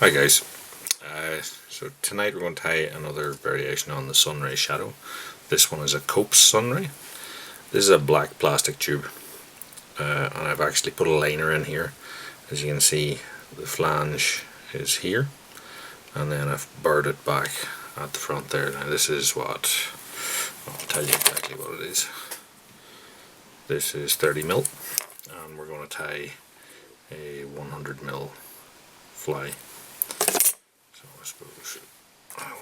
Hi guys, so tonight we're going to tie another variation on the Sunray shadow. This one is a Cope's Sunray. This is a black plastic tube, and I've actually put a liner in here. As you can see, the flange is here, and then I've burred it back at the front there. Now this is what, I'll tell you exactly what it is. This is 30mm, and we're going to tie a 100mm fly. So I suppose I'll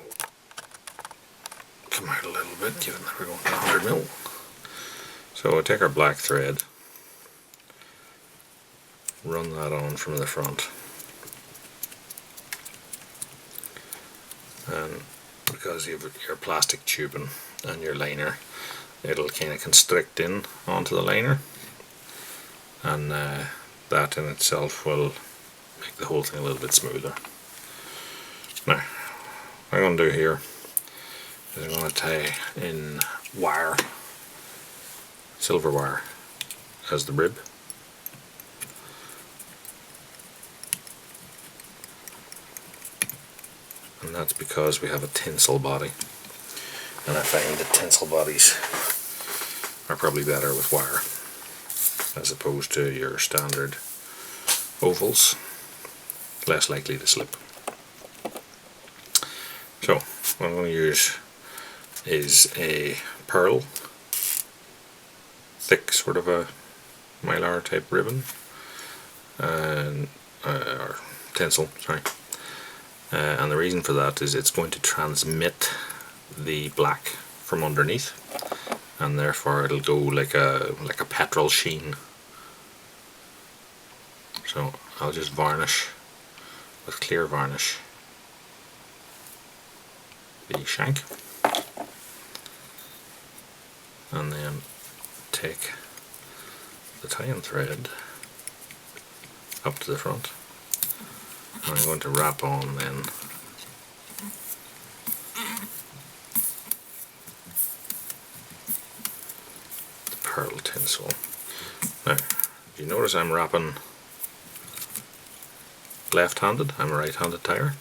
come out a little bit, given that we're going to 100mm. So we'll take our black thread, run that on from the front, and because you have your plastic tubing and your liner, it'll kind of constrict in onto the liner, and that in itself will make the whole thing a little bit smoother. Now, what I'm going to do here is I'm going to tie in wire, silver wire, as the rib. And that's because we have a tinsel body, and I find that tinsel bodies are probably better with wire as opposed to your standard ovals, less likely to slip. So what I'm going to use is a pearl, thick sort of a mylar type ribbon, and or tinsel, sorry. And the reason for that is it's going to transmit the black from underneath, and therefore it'll go like a petrol sheen. So I'll just varnish with clear varnish the shank, and then take the tie-in thread up to the front, and I'm going to wrap on then the pearl tinsel. Now, if you notice, I'm wrapping left-handed. I'm a right-handed tire.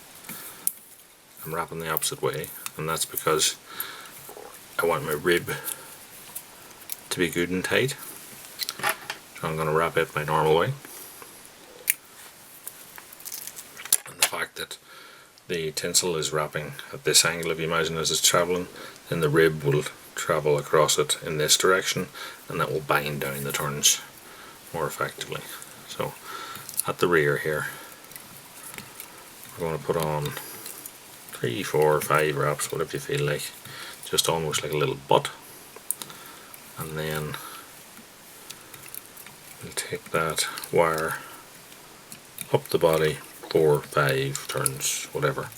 I'm wrapping the opposite way, and that's because I want my rib to be good and tight. So I'm going to wrap it my normal way. And the fact that the tinsel is wrapping at this angle, if you imagine as it's travelling, then the rib will travel across it in this direction, and that will bind down the turns more effectively. So at the rear here, we're going to put on 3, 4, 5 wraps, whatever you feel like, just almost like a little butt, and then we'll take that wire up the body 4, 5 turns, whatever.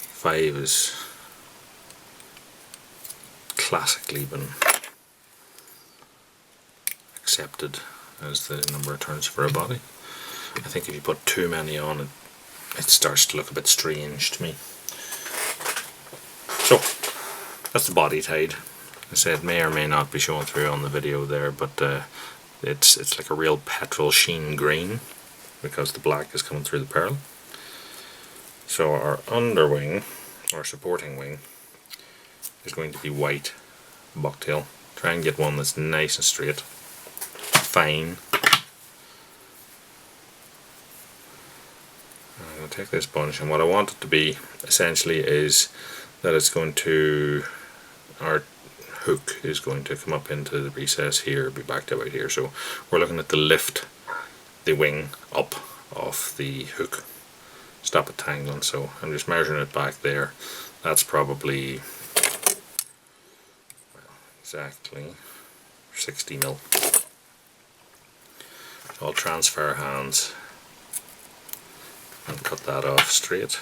5 is classically been accepted as the number of turns for a body. I think if you put too many on, it starts to look a bit strange to me. So that's the body tied. I said may or may not be showing through on the video there, but it's like a real petrol sheen green because the black is coming through the pearl. So our underwing, or supporting wing, is going to be white bucktail. Try and get one that's nice and straight, fine. I'm going to take this bunch, and what I want it to be essentially is that it's going to, our hook is going to come up into the recess here, be backed out here. So we're looking at the lift the wing up off the hook, stop it tangling. So I'm just measuring it back there. That's probably, well, exactly 60mm. So I'll transfer hands and cut that off straight.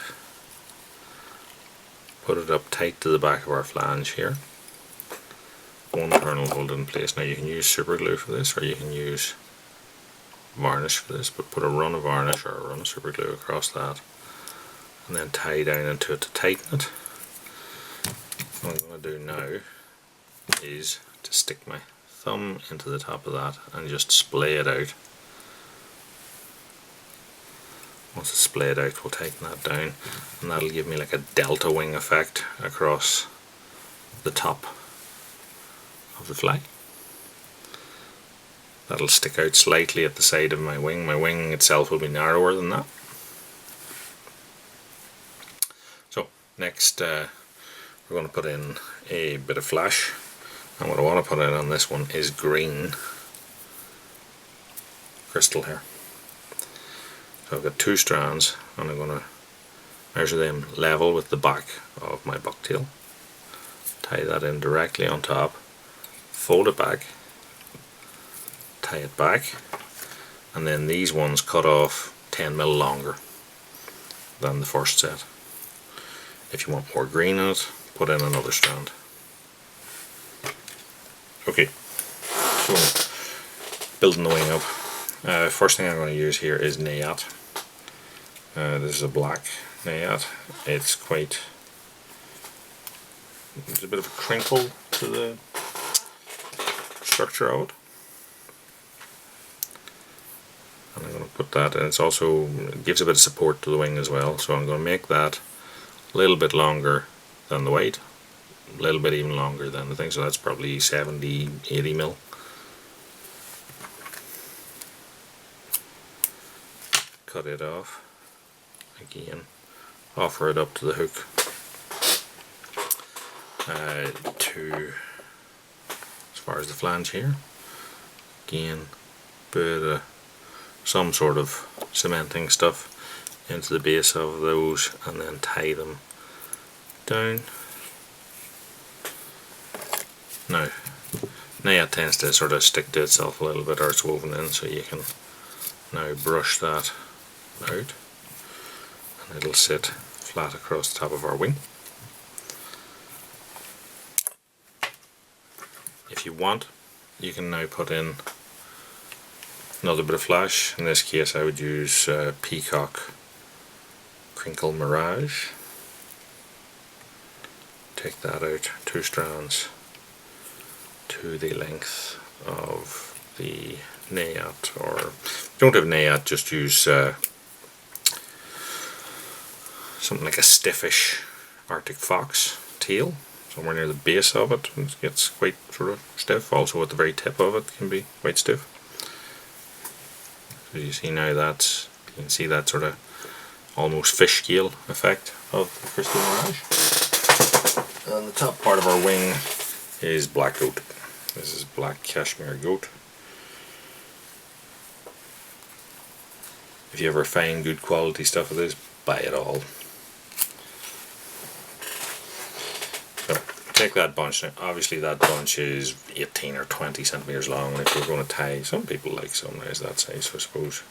Put it up tight to the back of our flange here. One turn will hold it in place. Now you can use super glue for this, or you can use varnish for this, but put a run of varnish or a run of super glue across that, and then tie down into it to tighten it. What I'm going to do now is to stick my thumb into the top of that and just splay it out Once it's splayed out, we'll tighten that down, and that'll give me like a delta wing effect across the top of the fly. That'll stick out slightly at the side of my wing. My wing itself will be narrower than that. So next we're going to put in a bit of flash, and what I want to put in on this one is green crystal here. So I've got 2 strands, and I'm going to measure them level with the back of my bucktail. Tie that in directly on top, fold it back, tie it back, and then these ones cut off 10mm longer than the first set. If you want more green in it, put in another strand. Okay, so building the wing up. First thing I'm going to use here is Nayat. This is a black Nayat. There's a bit of a crinkle to the structure of it. And I'm going to put that, and it gives a bit of support to the wing as well, so I'm going to make that a little bit longer than the weight, a little bit even longer than the thing, so that's probably 70-80mm. Cut it off again, offer it up to the hook as far as the flange here. Again, some sort of cementing stuff into the base of those, and then tie them down. Now, Nayat tends to sort of stick to itself a little bit, or it's woven in, so you can now brush that out, and it'll sit flat across the top of our wing. If you want, you can now put in another bit of flash. In this case I would use Peacock Crinkle Mirage. Take that out, 2 strands to the length of the Nayat, or if you don't have Nayat, just use something like a stiffish Arctic Fox teal, somewhere near the base of it. It gets quite sort of stiff, also at the very tip of it can be quite stiff. So you see now you can see that sort of almost fish scale effect of the Crystal Mirage. And the top part of our wing is black goat. This is black cashmere goat. If you ever find good quality stuff of this, buy it all. So take that bunch. Now, obviously that bunch is 18 or 20 centimeters long, and if you're going to tie, some people like Sunrays that size, I suppose.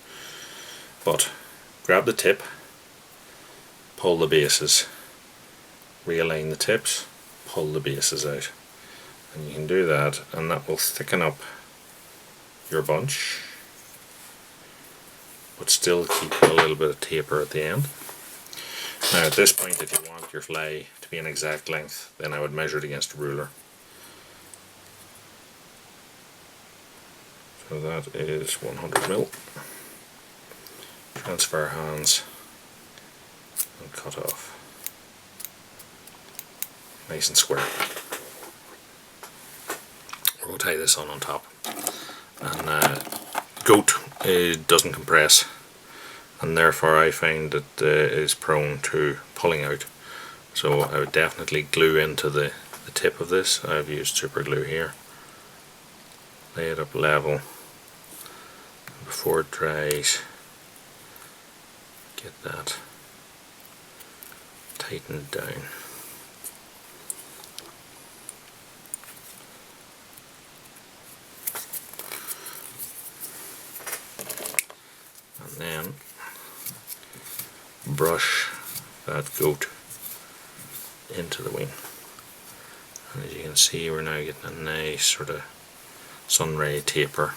But grab the tip, pull the bases, realign the tips, pull the bases out, and you can do that, and that will thicken up your bunch, but still keep a little bit of taper at the end. Now at this point, if you want your fly to be an exact length, then I would measure it against a ruler. So that is 100mm. Transfer hands and cut off. Nice and square. We're going to tie this on top. And goat doesn't compress, and therefore I find it is prone to pulling out. So I would definitely glue into the tip of this. I've used super glue here. Lay it up level. Before it dries, get that tightened down. And then brush that goat into the wing. And as you can see, we're now getting a nice sort of Sunray taper.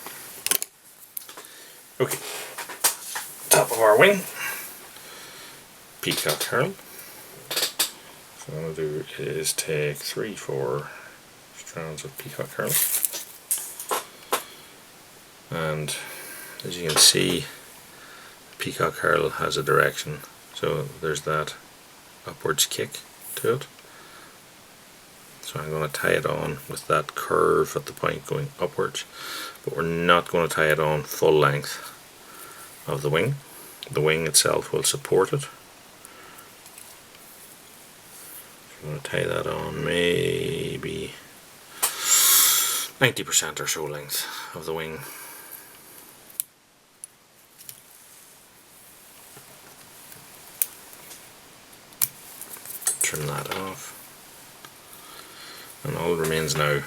Okay, top of our wing, peacock curl. So what I'm going to do is take 3-4 strands of peacock curl, and as you can see, peacock herald has a direction, so there's that upwards kick to it. So I'm going to tie it on with that curve at the point going upwards, but we're not going to tie it on full length of the wing. The wing itself will support it. I'm going to tie that on maybe 90% or so length of the wing. Trim that off. And all that remains now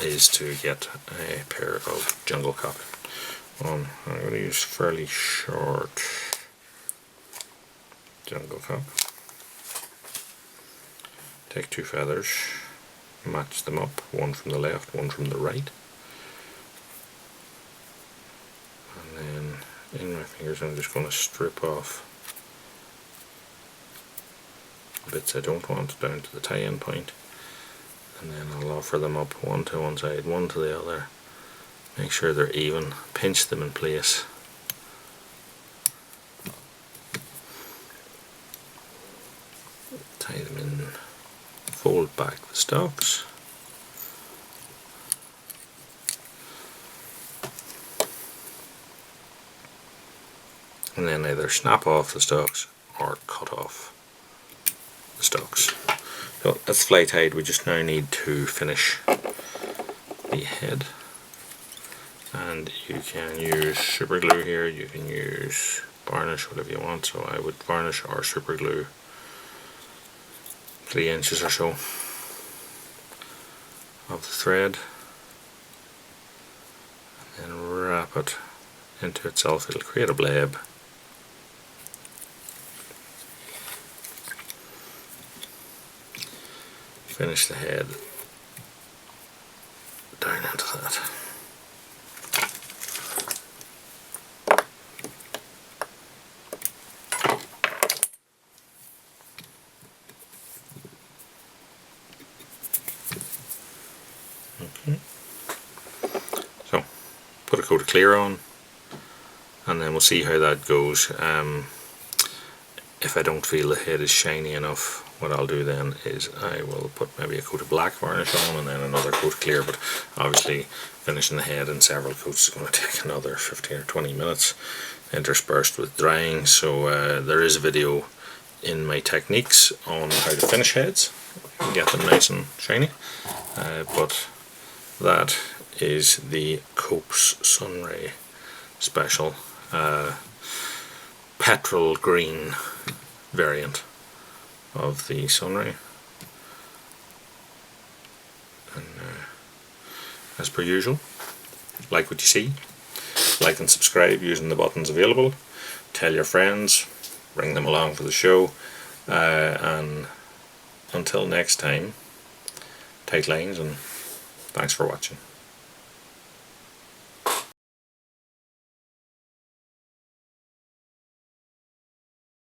is to get a pair of jungle cock. I'm going to use fairly short jungle cock. Take 2 feathers, match them up, one from the left, one from the right. And then in my fingers I'm just going to strip off the bits I don't want down to the tie-in point. And then I'll offer them up, one to one side, one to the other. Make sure they're even, pinch them in place. Tie them in, fold back the stalks. And then either snap off the stalks or cut off the stalks. So that's fly tied. We just now need to finish the head, and you can use super glue here, you can use varnish, whatever you want. So I would varnish or super glue 3 inches or so of the thread, and then wrap it into itself. It'll create a bleb. Finish the head down into that. Okay. So put a coat of clear on, and then we'll see how that goes. If I don't feel the head is shiny enough, what I'll do then is I will put maybe a coat of black varnish on and then another coat of clear, but obviously finishing the head in several coats is going to take another 15 or 20 minutes interspersed with drying. So there is a video in my techniques on how to finish heads and get them nice and shiny, but that is the Copes Sunray special petrol green variant of the Sunray. And as per usual, like what you see, like and subscribe using the buttons available, tell your friends, bring them along for the show, and until next time, tight lines, and thanks for watching.